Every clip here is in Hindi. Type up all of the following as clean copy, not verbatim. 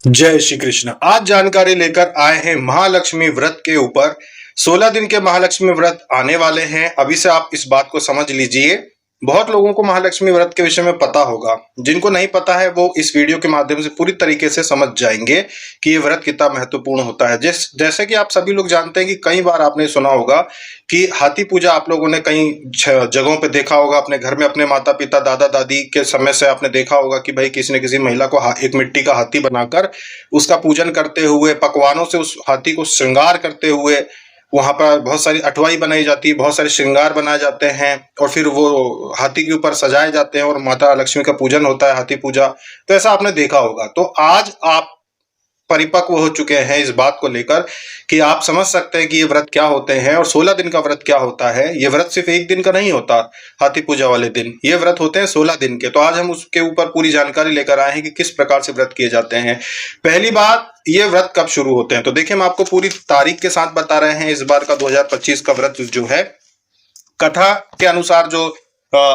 जय श्री कृष्ण। आज जानकारी लेकर आए हैं महालक्ष्मी व्रत के ऊपर। 16 दिन के महालक्ष्मी व्रत आने वाले हैं। अभी से आप इस बात को समझ लीजिए। बहुत लोगों को महालक्ष्मी व्रत के विषय में पता होगा, जिनको नहीं पता है वो इस वीडियो के माध्यम से पूरी तरीके से समझ जाएंगे कि ये व्रत कितना महत्वपूर्ण होता है। जैसे कि आप सभी लोग जानते हैं कि कई बार आपने सुना होगा कि हाथी पूजा आप लोगों ने कई जगहों पे देखा होगा। अपने घर में अपने माता पिता दादा दादी के समय से आपने देखा होगा कि भाई किसी न किसी महिला को एक मिट्टी का हाथी बनाकर उसका पूजन करते हुए, पकवानों से उस हाथी को श्रृंगार करते हुए, वहां पर बहुत सारी अठवाई बनाई जाती है, बहुत सारे श्रृंगार बनाए जाते हैं और फिर वो हाथी के ऊपर सजाए जाते हैं और माता लक्ष्मी का पूजन होता है, हाथी पूजा। तो ऐसा आपने देखा होगा। तो आज आप परिपक्व हो चुके हैं इस बात को लेकर कि आप समझ सकते हैं कि ये व्रत क्या होते हैं और 16 दिन का व्रत क्या होता है। ये व्रत सिर्फ एक दिन का नहीं होता, हाथी पूजा वाले दिन ये व्रत होते हैं 16 दिन के। तो आज हम उसके ऊपर पूरी जानकारी लेकर आए हैं कि किस प्रकार से व्रत किए जाते हैं। पहली बात, ये व्रत कब शुरू होते हैं, तो देखिए हम आपको पूरी तारीख के साथ बता रहे हैं। इस बार का 2025 का व्रत जो है, कथा के अनुसार जो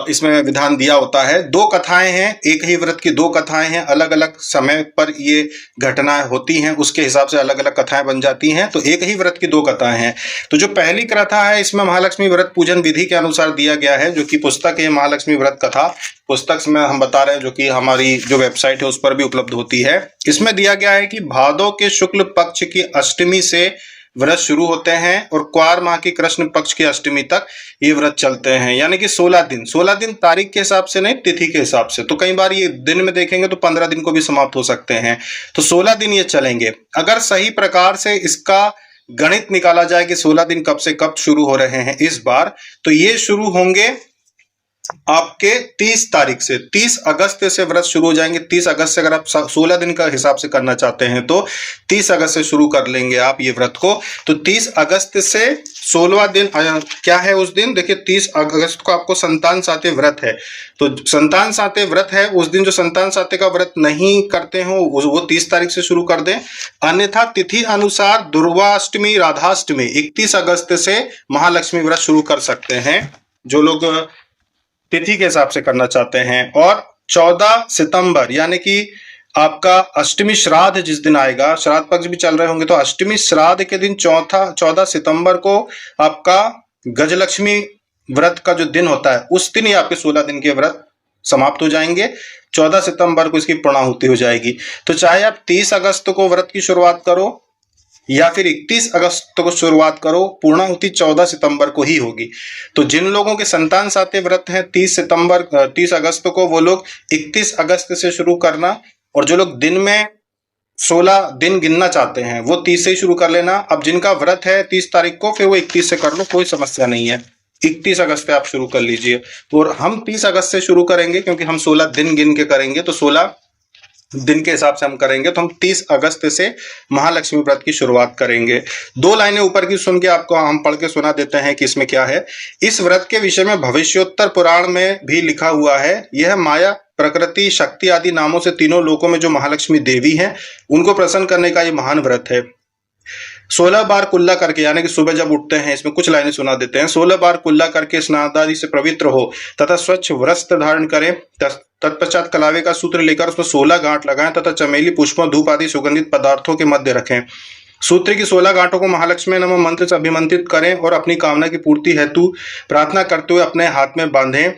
इसमें विधान दिया होता है, दो कथाएं हैं, एक ही व्रत की दो कथाएं हैं, अलग अलग समय पर ये घटनाएं होती हैं, उसके हिसाब से अलग अलग कथाएं बन जाती हैं। तो एक ही व्रत की दो कथाएं हैं। तो जो पहली कथा है, इसमें महालक्ष्मी व्रत पूजन विधि के अनुसार दिया गया है, जो कि पुस्तक है महालक्ष्मी व्रत कथा पुस्तक में हम बता रहे हैं, जो कि हमारी जो वेबसाइट है उस पर भी उपलब्ध होती है। इसमें दिया गया है कि भादो के शुक्ल पक्ष की अष्टमी से व्रत शुरू होते हैं और क्वार माह की कृष्ण पक्ष की अष्टमी तक ये व्रत चलते हैं, यानी कि 16 दिन। 16 दिन तारीख के हिसाब से नहीं, तिथि के हिसाब से। तो कई बार ये दिन में देखेंगे तो 15 दिन को भी समाप्त हो सकते हैं। तो 16 दिन ये चलेंगे। अगर सही प्रकार से इसका गणित निकाला जाए कि 16 दिन कब से कब शुरू हो रहे हैं इस बार, तो ये शुरू होंगे आपके 30 तारीख से। 30 अगस्त से व्रत शुरू हो जाएंगे। 30 अगस्त से अगर आप 16 दिन का हिसाब से करना चाहते हैं तो 30 अगस्त से शुरू कर लेंगे आप ये व्रत को। तो 30 अगस्त से 16वां दिन क्या है उस दिन, देखिए 30 अगस्त को आपको संतान साते व्रत है। तो संतान साते व्रत है, उस दिन जो संतान साते का व्रत नहीं करते हो वो 30 तारीख से शुरू कर दें। अन्यथा तिथि अनुसार दुर्वाष्टमी राधाष्टमी 31 अगस्त से महालक्ष्मी व्रत शुरू कर सकते हैं, जो लोग तिथि के हिसाब से करना चाहते हैं। और 14 सितंबर यानी कि आपका अष्टमी श्राद्ध जिस दिन आएगा, श्राद्ध पक्ष भी चल रहे होंगे, तो अष्टमी श्राद्ध के दिन 14 सितंबर को आपका गजलक्ष्मी व्रत का जो दिन होता है, उस दिन ही आपके 16 दिन के व्रत समाप्त हो जाएंगे। 14 सितंबर को इसकी पूर्णाहुति हो जाएगी। तो चाहे आप 30 अगस्त को व्रत की शुरुआत करो या फिर 31 अगस्त को शुरुआत करो, पूर्णाहुति 14 सितंबर को ही होगी। तो जिन लोगों के संतान साते व्रत हैं 30 अगस्त को, वो लोग 31 अगस्त से शुरू करना, और जो लोग दिन में 16 दिन गिनना चाहते हैं वो 30 से ही शुरू कर लेना। अब जिनका व्रत है 30 तारीख को, फिर वो 31 से कर लो, कोई समस्या नहीं है। 31 अगस्त पे आप शुरू कर लीजिए। तो हम 30 अगस्त से शुरू करेंगे क्योंकि हम 16 दिन गिन के करेंगे, तो 16 दिन के हिसाब से हम करेंगे। तो हम 30 अगस्त से महालक्ष्मी व्रत की शुरुआत करेंगे। दो लाइनें ऊपर की सुन के आपको हम पढ़ के सुना देते हैं कि इसमें क्या है। इस व्रत के विषय में भविष्योत्तर पुराण में भी लिखा हुआ है। यह माया, प्रकृति, शक्ति आदि नामों से तीनों लोकों में जो महालक्ष्मी देवी हैं, उनको प्रसन्न करने का ये महान व्रत है। 16 बार कुल्ला करके, यानी कि सुबह जब उठते हैं, इसमें कुछ लाइनें सुना देते हैं। 16 बार कुल्ला करके स्नानादि से पवित्र हो तथा स्वच्छ वस्त्र धारण करें। तत्पश्चात कलावे का सूत्र लेकर उसमें 16 गांठ लगाएं तथा चमेली, पुष्पों, धूप आदि सुगंधित पदार्थों के मध्य रखें। सूत्र की 16 गांठों को महालक्ष्मी नमः मंत्र से अभिमंत्रित करें और अपनी कामना की पूर्ति हेतु प्रार्थना करते हुए अपने हाथ में बांधें।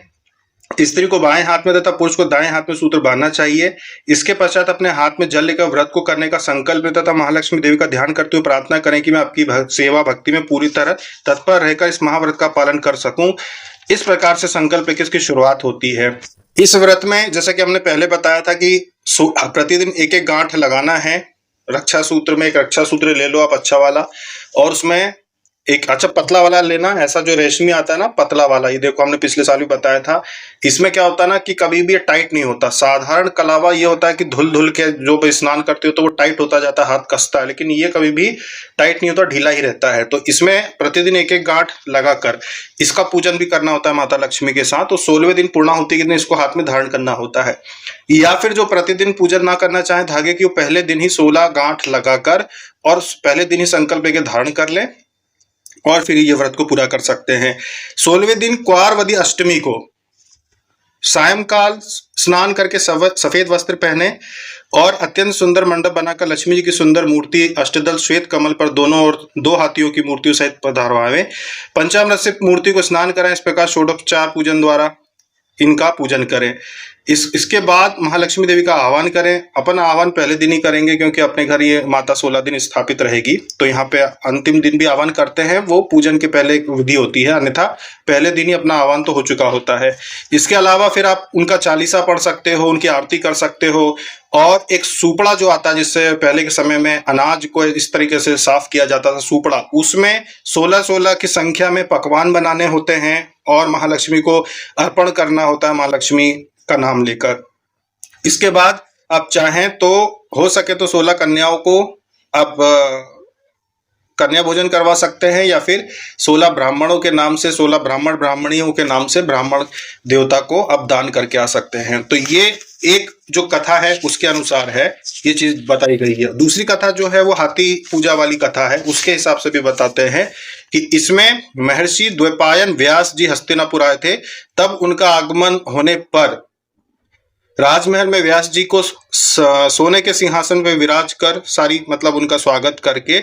स्त्री को बाएं हाथ में तथा पुरुष को दाएं हाथ में सूत्र बांधना चाहिए। इसके पश्चात अपने हाथ में जल लेकर व्रत को करने का संकल्प लें तथा महालक्ष्मी देवी का ध्यान करते हुए प्रार्थना करें कि मैं आपकी सेवा भक्ति में पूरी तरह तत्पर रहकर इस महाव्रत का पालन कर सकूं। इस प्रकार से संकल्प लेकर इसकी शुरुआत होती है। इस व्रत में जैसा कि हमने पहले बताया था कि प्रतिदिन एक एक गांठ लगाना है। रक्षा सूत्र में एक रक्षा सूत्र ले लो आप अच्छा वाला, और उसमें एक अच्छा पतला वाला लेना, ऐसा जो रेशमी आता है ना पतला वाला। ये देखो हमने पिछले साल भी बताया था। इसमें क्या होता है ना कि कभी भी ये टाइट नहीं होता। साधारण कलावा ये होता है कि धुल धुल के जो स्नान करते हो तो वो टाइट होता जाता है, हाथ कसता है, लेकिन ये कभी भी टाइट नहीं होता, ढीला ही रहता है। तो इसमें प्रतिदिन एक एक गांठ लगाकर इसका पूजन भी करना होता है माता लक्ष्मी के साथ। तो 16वें दिन पूर्णाहुति के दिन इसको हाथ में धारण करना होता है। या फिर जो प्रतिदिन पूजन ना करना चाहे धागे की, वो पहले दिन ही 16 गांठ लगाकर और पहले दिन ही संकल्प लेके धारण कर ले और फिर ये व्रत को पूरा कर सकते हैं। 16वें दिन क्वारवदी अष्टमी को सायंकाल स्नान करके सफेद वस्त्र पहने और अत्यंत सुंदर मंडप बनाकर लक्ष्मी जी की सुंदर मूर्ति अष्टदल श्वेत कमल पर दोनों ओर 2 हाथियों की मूर्तियों सहित पधारवाएं। पंचामृत से मूर्ति को स्नान कराएं। इस प्रकार षोडोपचार पूजन द्वारा इनका पूजन करें। इसके बाद महालक्ष्मी देवी का आह्वान करें। अपन आह्वान पहले दिन ही करेंगे क्योंकि अपने घर ये माता 16 दिन स्थापित रहेगी, तो यहाँ पे अंतिम दिन भी आह्वान करते हैं, वो पूजन के पहले एक विधि होती है, अन्यथा पहले दिन ही अपना आह्वान तो हो चुका होता है। इसके अलावा फिर आप उनका चालीसा पढ़ सकते हो, उनकी आरती कर सकते हो, और एक सुपड़ा जो आता है जिससे पहले के समय में अनाज को इस तरीके से साफ किया जाता था, सुपड़ा, उसमें 16-16 की संख्या में पकवान बनाने होते हैं और महालक्ष्मी को अर्पण करना होता है महालक्ष्मी का नाम लेकर। इसके बाद आप चाहें तो हो सके तो 16 कन्याओं को आप कन्या भोजन करवा सकते हैं, या फिर 16 ब्राह्मणों के नाम से, 16 ब्राह्मण ब्राह्मणियों के नाम से ब्राह्मण देवता को आप दान करके आ सकते हैं। तो ये एक जो कथा है उसके अनुसार है, ये चीज बताई गई है। दूसरी कथा जो है वो हाथी पूजा वाली कथा है, उसके हिसाब से भी बताते हैं कि इसमें महर्षि द्वैपायन व्यास जी हस्तिनापुर आए थे। तब उनका आगमन होने पर राजमहल में व्यास जी को सोने के सिंहासन में विराज कर सारी मतलब उनका स्वागत करके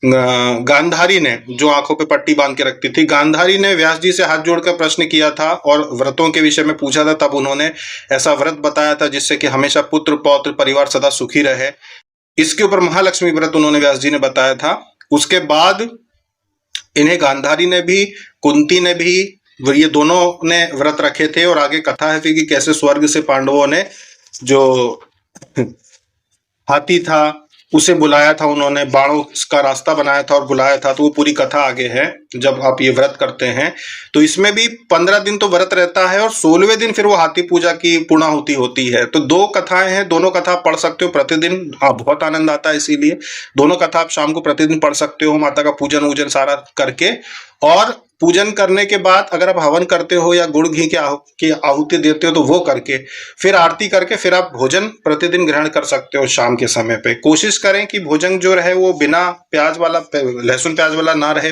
गांधारी ने, जो आंखों पे पट्टी बांध के रखती थी, गांधारी ने व्यास जी से हाथ जोड़कर प्रश्न किया था और व्रतों के विषय में पूछा था। तब उन्होंने ऐसा व्रत बताया था जिससे कि हमेशा पुत्र पौत्र परिवार सदा सुखी रहे। इसके ऊपर महालक्ष्मी व्रत उन्होंने व्यास जी ने बताया था। उसके बाद इन्हें गांधारी ने भी, कुंती ने भी, ये दोनों ने व्रत रखे थे। और आगे कथा है फिर कि कैसे स्वर्ग से पांडवों ने जो हाथी था उसे बुलाया था, उन्होंने बाणों का रास्ता बनाया था और बुलाया था। तो वो पूरी कथा आगे है जब आप ये व्रत करते हैं। तो इसमें भी 15 दिन तो व्रत रहता है और 16वें दिन फिर वो हाथी पूजा की पूर्णाहुति होती है। तो 2 कथाएं हैं, दोनों कथा पढ़ सकते हो प्रतिदिन। हाँ, बहुत आनंद आता है, इसीलिए दोनों कथा आप शाम को प्रतिदिन पढ़ सकते हो, माता का पूजन वूजन सारा करके। और पूजन करने के बाद अगर आप हवन करते हो या गुड़ घी की आहुति देते हो तो वो करके फिर आरती करके फिर आप भोजन प्रतिदिन ग्रहण कर सकते हो शाम के समय पे। कोशिश करें कि भोजन जो रहे वो बिना प्याज वाला, लहसुन प्याज वाला ना रहे।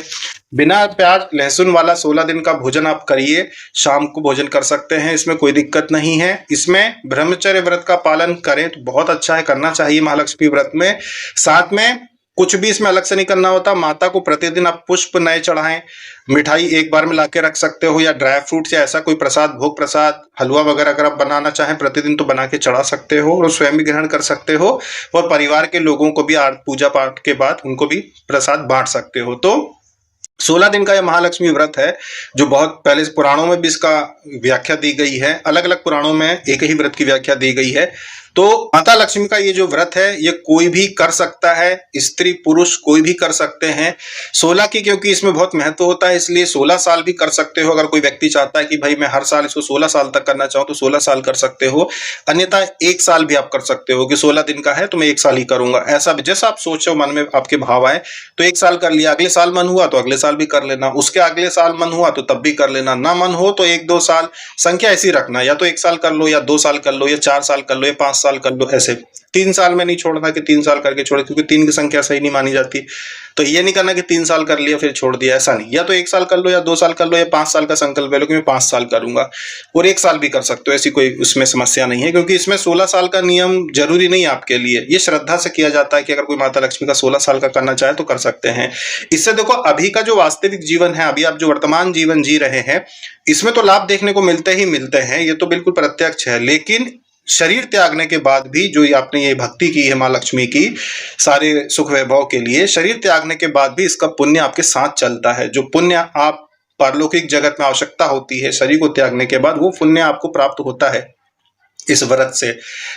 बिना प्याज लहसुन वाला 16 दिन का भोजन आप करिए, शाम को भोजन कर सकते हैं, इसमें कोई दिक्कत नहीं है। इसमें ब्रह्मचर्य व्रत का पालन करें तो बहुत अच्छा है, करना चाहिए महालक्ष्मी व्रत में। साथ में कुछ भी इसमें अलग से नहीं करना होता। माता को प्रतिदिन आप पुष्प नए चढ़ाएं, मिठाई एक बार में लाके रख सकते हो, या ड्राई फ्रूट्स या ऐसा कोई प्रसाद, भोग प्रसाद, हलवा वगैरह अगर आप बनाना चाहें प्रतिदिन तो बना के चढ़ा सकते हो और स्वयं भी ग्रहण कर सकते हो। और परिवार के लोगों को भी पूजा पाठ के बाद उनको भी प्रसाद बांट सकते हो। तो 16 दिन का यह महालक्ष्मी व्रत है जो बहुत पहले से पुराणों में भी इसका व्याख्या दी गई है। अलग अलग पुराणों में एक ही व्रत की व्याख्या दी गई है। तो माता लक्ष्मी का ये जो व्रत है ये कोई भी कर सकता है, स्त्री पुरुष कोई भी कर सकते हैं। 16 की क्योंकि इसमें बहुत महत्व होता है, इसलिए 16 साल भी कर सकते हो। अगर कोई व्यक्ति चाहता है कि भाई मैं हर साल इसको 16 साल तक करना चाहूँ तो 16 साल कर सकते हो। अन्यथा 1 साल भी आप कर सकते हो कि 16 दिन का है तो मैं 1 साल ही करूंगा। ऐसा भी जैसा आप सोचो, मन में आपके भाव आए तो 1 साल कर लिया, अगले साल मन हुआ तो अगले साल भी कर लेना, उसके अगले साल मन हुआ तो तब भी कर लेना, ना मन हो तो 1-2 साल, संख्या ऐसी रखना, या तो 1 साल कर लो या 2 साल कर लो या 4 साल कर लो या 5 साल कर लो। ऐसे 3 साल में नहीं छोड़ना कि 3 साल करके छोड़े, क्योंकि 3 की संख्या सही नहीं मानी जाती। तो ये नहीं करना कि 3 साल कर लिया फिर छोड़ दिया, ऐसा नहीं। या तो 1 साल कर लो या 2 साल कर लो या 5 साल का संकल्प ले लो कि मैं 5 साल करूंगा, और 1 साल भी कर सकते हो, ऐसी कोई उसमें समस्या नहीं है। क्योंकि इसमें 16 साल का नियम जरूरी नहीं है आपके लिए, ये श्रद्धा से किया जाता है कि अगर कोई माता लक्ष्मी का 16 साल का करना चाहे तो कर सकते हैं। इससे देखो अभी का जो वास्तविक जीवन है, अभी आप जो वर्तमान जीवन जी रहे हैं, इसमें तो लाभ देखने को मिलते ही मिलते हैं, ये तो बिल्कुल प्रत्यक्ष है। लेकिन शरीर त्यागने के बाद भी जो आपने ये भक्ति की है मां लक्ष्मी की सारे सुख वैभव के लिए, शरीर त्यागने के बाद भी इसका पुण्य आपके साथ चलता है। जो पुण्य आप पारलौकिक जगत में आवश्यकता होती है शरीर को त्यागने के बाद, वो पुण्य आपको प्राप्त होता है इस व्रत से।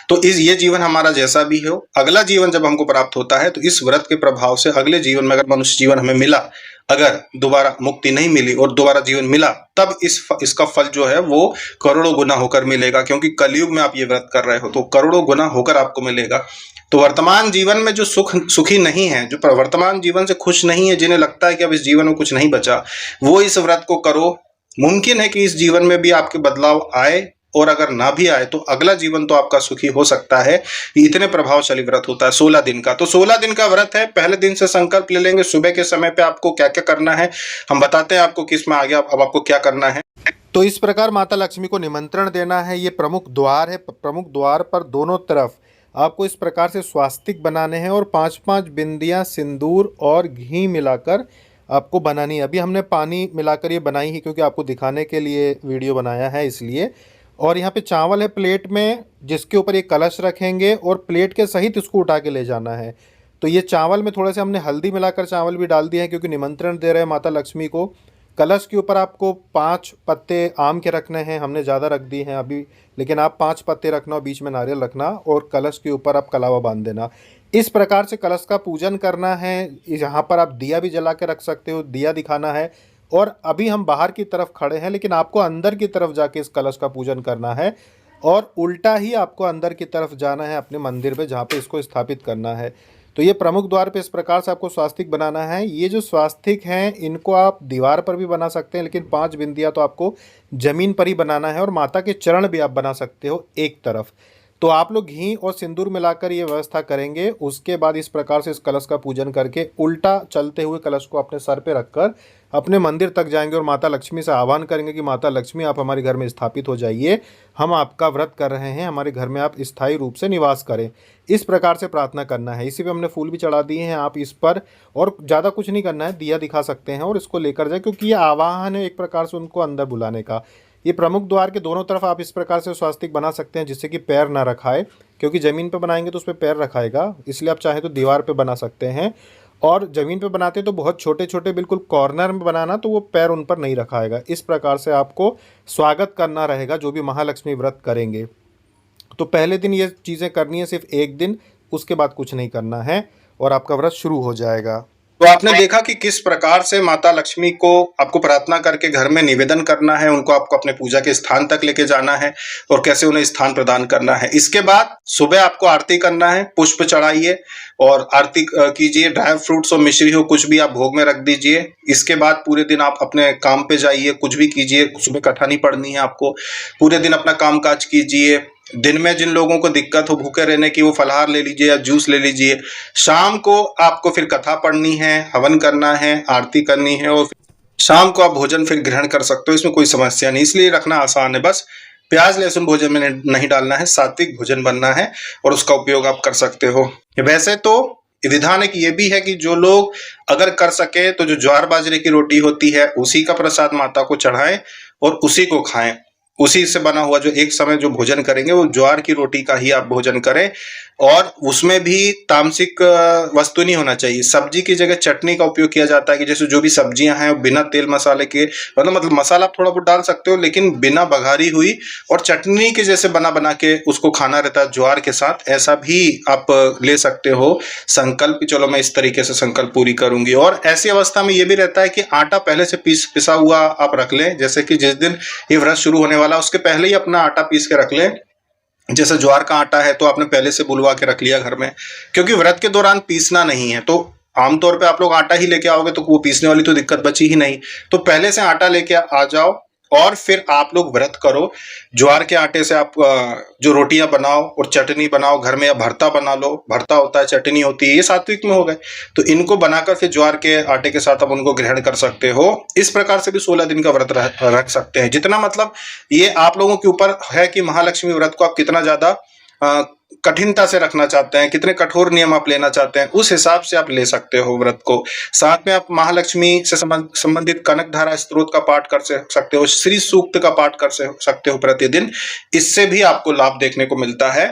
तो ये जीवन हमारा जैसा भी हो, अगला जीवन जब हमको प्राप्त होता है तो इस व्रत के प्रभाव से अगले जीवन में, अगर मनुष्य जीवन हमें मिला, अगर दोबारा मुक्ति नहीं मिली और दोबारा जीवन मिला, तब इसका फल जो है वो करोड़ों गुना होकर मिलेगा। क्योंकि कलयुग में आप ये व्रत कर रहे हो तो करोड़ों गुना होकर आपको मिलेगा। तो वर्तमान जीवन में जो सुखी नहीं है, जो वर्तमान जीवन से खुश नहीं है, जिन्हें लगता है कि अब इस जीवन में कुछ नहीं बचा, वो इस व्रत को करो। मुमकिन है कि इस जीवन में भी आपके बदलाव आए, और अगर ना भी आए तो अगला जीवन तो आपका सुखी हो सकता है। इतने प्रभावशाली व्रत होता है 16 दिन का। तो 16 दिन का व्रत है। पहले दिन से संकल्प ले लेंगे, सुबह के समय पे आपको क्या क्या करना है हम बताते हैं आपको, किस में आगे अब आपको क्या करना है। तो इस प्रकार माता लक्ष्मी को निमंत्रण देना है। ये प्रमुख द्वार है, प्रमुख द्वार पर दोनों तरफ आपको इस प्रकार से स्वास्तिक बनाने हैं और 5-5 बिंदियाँ सिंदूर और घी मिलाकर आपको बनानी है। अभी हमने पानी मिलाकर ये बनाई ही क्योंकि आपको दिखाने के लिए वीडियो बनाया है इसलिए। और यहाँ पे चावल है प्लेट में, जिसके ऊपर ये कलश रखेंगे और प्लेट के सहित इसको उठा के ले जाना है। तो ये चावल में थोड़ा सा हमने हल्दी मिलाकर चावल भी डाल दिया है क्योंकि निमंत्रण दे रहे हैं माता लक्ष्मी को। कलश के ऊपर आपको 5 पत्ते आम के रखने हैं, हमने ज़्यादा रख दिए हैं अभी, लेकिन आप 5 पत्ते रखना और बीच में नारियल रखना और कलश के ऊपर आप कलावा बांध देना। इस प्रकार से कलश का पूजन करना है। यहाँ पर आप दिया भी जला के रख सकते हो, दिया दिखाना है। और अभी हम बाहर की तरफ खड़े हैं लेकिन आपको अंदर की तरफ जाके इस कलश का पूजन करना है और उल्टा ही आपको अंदर की तरफ जाना है अपने मंदिर पे जहाँ पे इसको स्थापित करना है। तो ये प्रमुख द्वार पे इस प्रकार से आपको स्वास्तिक बनाना है। ये जो स्वास्तिक हैं इनको आप दीवार पर भी बना सकते हैं, लेकिन 5 बिंदियाँ तो आपको ज़मीन पर ही बनाना है और माता के चरण भी आप बना सकते हो एक तरफ। तो आप लोग घी और सिंदूर मिलाकर ये व्यवस्था करेंगे। उसके बाद इस प्रकार से इस कलश का पूजन करके उल्टा चलते हुए कलश को अपने सर पे रखकर अपने मंदिर तक जाएंगे और माता लक्ष्मी से आह्वान करेंगे कि माता लक्ष्मी आप हमारे घर में स्थापित हो जाइए, हम आपका व्रत कर रहे हैं, हमारे घर में आप स्थायी रूप से निवास करें। इस प्रकार से प्रार्थना करना है। इसी पे हमने फूल भी चढ़ा दिए हैं, आप इस पर और ज़्यादा कुछ नहीं करना है, दिया दिखा सकते हैं और इसको लेकर जाए क्योंकि ये आवाहन है एक प्रकार से उनको अंदर बुलाने का। ये प्रमुख द्वार के दोनों तरफ आप इस प्रकार से स्वास्तिक बना सकते हैं जिससे कि पैर ना रखाए, क्योंकि ज़मीन पे बनाएंगे तो उस पर पैर रखाएगा, इसलिए आप चाहे तो दीवार पे बना सकते हैं। और ज़मीन पे बनाते तो बहुत छोटे छोटे बिल्कुल कॉर्नर में बनाना, तो वो पैर उन पर नहीं रखाएगा। इस प्रकार से आपको स्वागत करना रहेगा जो भी महालक्ष्मी व्रत करेंगे। तो पहले दिन ये चीज़ें करनी है, सिर्फ एक दिन, उसके बाद कुछ नहीं करना है और आपका व्रत शुरू हो जाएगा। तो आपने देखा कि किस प्रकार से माता लक्ष्मी को आपको प्रार्थना करके घर में निवेदन करना है, उनको आपको अपने पूजा के स्थान तक लेके जाना है और कैसे उन्हें स्थान प्रदान करना है। इसके बाद सुबह आपको आरती करना है, पुष्प चढ़ाइए और आरती कीजिए, ड्राई फ्रूट्स और मिश्री हो कुछ भी आप भोग में रख दीजिए। इसके बाद पूरे दिन आप अपने काम पे जाइए, कुछ भी कीजिए, सुबह कथा नहीं पढ़नी है आपको, पूरे दिन अपना काम काज कीजिए। दिन में जिन लोगों को दिक्कत हो भूखे रहने की वो फलाहार ले लीजिए या जूस ले लीजिए। शाम को आपको फिर कथा पढ़नी है, हवन करना है, आरती करनी है और शाम को आप भोजन फिर ग्रहण कर सकते हो। इसमें कोई समस्या नहीं, इसलिए रखना आसान है। बस प्याज लहसुन भोजन में नहीं डालना है, सात्विक भोजन बनना है और उसका उपयोग आप कर सकते हो। वैसे तो विधान एक ये भी है कि जो लोग अगर कर सके तो जो ज्वार बाजरे की रोटी होती है उसी का प्रसाद माता को चढ़ाएं और उसी को खाएं। उसी से बना हुआ जो एक समय जो भोजन करेंगे वो ज्वार की रोटी का ही आप भोजन करें और उसमें भी तामसिक वस्तु नहीं होना चाहिए। सब्जी की जगह चटनी का उपयोग किया जाता है कि जैसे जो भी सब्जियां हैं बिना तेल मसाले के, मतलब मसाला आप थोड़ा बहुत डाल सकते हो लेकिन बिना बघारी हुई और चटनी के जैसे बना बना के उसको खाना रहता है ज्वार के साथ, ऐसा भी आप ले सकते हो संकल्प। चलो मैं इस तरीके से संकल्प पूरी करूंगी। और ऐसी अवस्था में ये भी रहता है कि आटा पहले से पिसा हुआ आप रख लें, जैसे कि जिस दिन ये व्रत शुरू होने वाला उसके पहले ही अपना आटा पीस के रख लें। जैसे ज्वार का आटा है तो आपने पहले से बुलवा के रख लिया घर में, क्योंकि व्रत के दौरान पीसना नहीं है। तो आमतौर पे आप लोग आटा ही लेके आओगे तो वो पीसने वाली तो दिक्कत बची ही नहीं। तो पहले से आटा लेके आ जाओ और फिर आप लोग व्रत करो। ज्वार के आटे से आप जो रोटियां बनाओ और चटनी बनाओ घर में, या भरता बना लो, भरता होता है चटनी होती है, ये सात्विक में हो गए। तो इनको बनाकर फिर ज्वार के आटे के साथ आप उनको ग्रहण कर सकते हो। इस प्रकार से भी 16 दिन का व्रत रख सकते हैं। जितना मतलब ये आप लोगों के ऊपर है कि महालक्ष्मी व्रत को आप कितना ज्यादा कठिनता से रखना चाहते हैं, कितने कठोर नियम आप लेना चाहते हैं, उस हिसाब से आप ले सकते हो व्रत को। साथ में आप महालक्ष्मी से संबंधित कनक धारा स्त्रोत का पाठ कर सकते हो, श्री सूक्त का पाठ कर सकते हो प्रतिदिन। इससे भी आपको लाभ देखने को मिलता है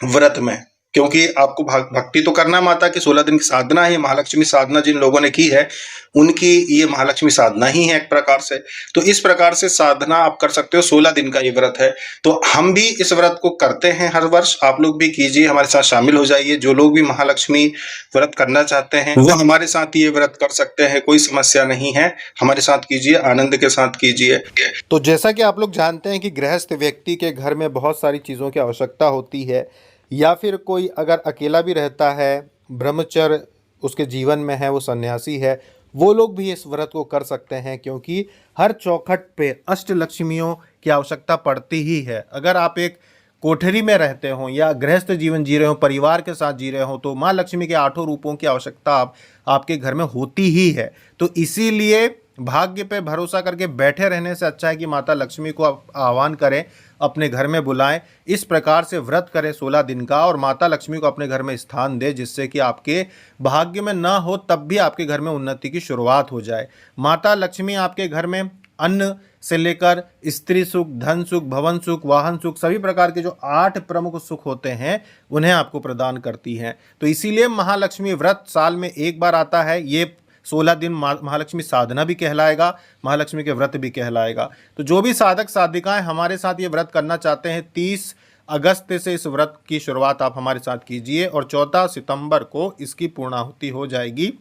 व्रत में, क्योंकि आपको भक्ति तो करना माता की 16 दिन की साधना है। महालक्ष्मी साधना जिन लोगों ने की है उनकी ये महालक्ष्मी साधना ही है एक प्रकार से। तो इस प्रकार से साधना आप कर सकते हो। 16 दिन का ये व्रत है। तो हम भी इस व्रत को करते हैं हर वर्ष, आप लोग भी कीजिए, हमारे साथ शामिल हो जाइए। जो लोग भी महालक्ष्मी व्रत करना चाहते हैं वो हमारे साथ ये व्रत कर सकते हैं, कोई समस्या नहीं है। हमारे साथ कीजिए, आनंद के साथ कीजिए। तो जैसा कि आप लोग जानते हैं कि गृहस्थ व्यक्ति के घर में बहुत सारी चीज़ों की आवश्यकता होती है, या फिर कोई अगर अकेला भी रहता है, ब्रह्मचर्य उसके जीवन में है, वो सन्यासी है, वो लोग भी इस व्रत को कर सकते हैं, क्योंकि हर चौखट पे अष्टलक्ष्मियों की आवश्यकता पड़ती ही है। अगर आप एक कोठरी में रहते हो या गृहस्थ जीवन जी रहे हो, परिवार के साथ जी रहे हो, तो माँ लक्ष्मी के 8 रूपों की आवश्यकता आपके घर में होती ही है। तो इसीलिए भाग्य पे भरोसा करके बैठे रहने से अच्छा है कि माता लक्ष्मी को आप आह्वान करें, अपने घर में बुलाएं। इस प्रकार से व्रत करें 16 दिन का और माता लक्ष्मी को अपने घर में स्थान दें, जिससे कि आपके भाग्य में ना हो तब भी आपके घर में उन्नति की शुरुआत हो जाए। माता लक्ष्मी आपके घर में अन्न से लेकर स्त्री सुख, धन सुख, भवन सुख, वाहन सुख, सभी प्रकार के जो 8 प्रमुख सुख होते हैं उन्हें आपको प्रदान करती हैं। तो इसीलिए महालक्ष्मी व्रत साल में एक बार आता है। ये 16 दिन महालक्ष्मी साधना भी कहलाएगा, महालक्ष्मी के व्रत भी कहलाएगा। तो जो भी साधक साधिकाएं हमारे साथ ये व्रत करना चाहते हैं, 30 अगस्त से इस व्रत की शुरुआत आप हमारे साथ कीजिए और 14 सितंबर को इसकी पूर्णाहुति हो जाएगी,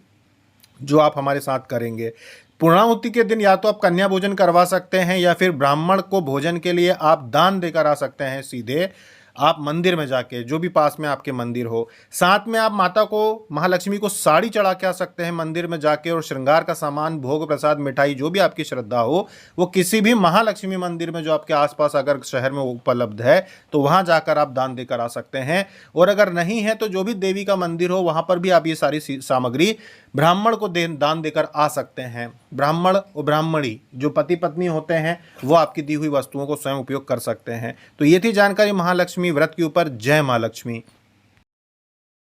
जो आप हमारे साथ करेंगे। पूर्णाहुति के दिन या तो आप कन्या भोजन करवा सकते हैं या फिर ब्राह्मण को भोजन के लिए आप दान देकर आ सकते हैं। सीधे आप मंदिर में जाके, जो भी पास में आपके मंदिर हो, साथ में आप माता को, महालक्ष्मी को साड़ी चढ़ा के आ सकते हैं मंदिर में जाके, और श्रृंगार का सामान, भोग प्रसाद, मिठाई, जो भी आपकी श्रद्धा हो वो किसी भी महालक्ष्मी मंदिर में जो आपके आसपास अगर शहर में उपलब्ध है तो वहाँ जाकर आप दान देकर आ सकते हैं। और अगर नहीं है तो जो भी देवी का मंदिर हो वहाँ पर भी आप ये सारी सामग्री ब्राह्मण को दान देकर आ सकते हैं। ब्राह्मण और ब्राह्मणी जो पति पत्नी होते हैं वो आपकी दी हुई वस्तुओं को स्वयं उपयोग कर सकते हैं। तो ये थी जानकारी महालक्ष्मी व्रत के ऊपर। जय मां लक्ष्मी।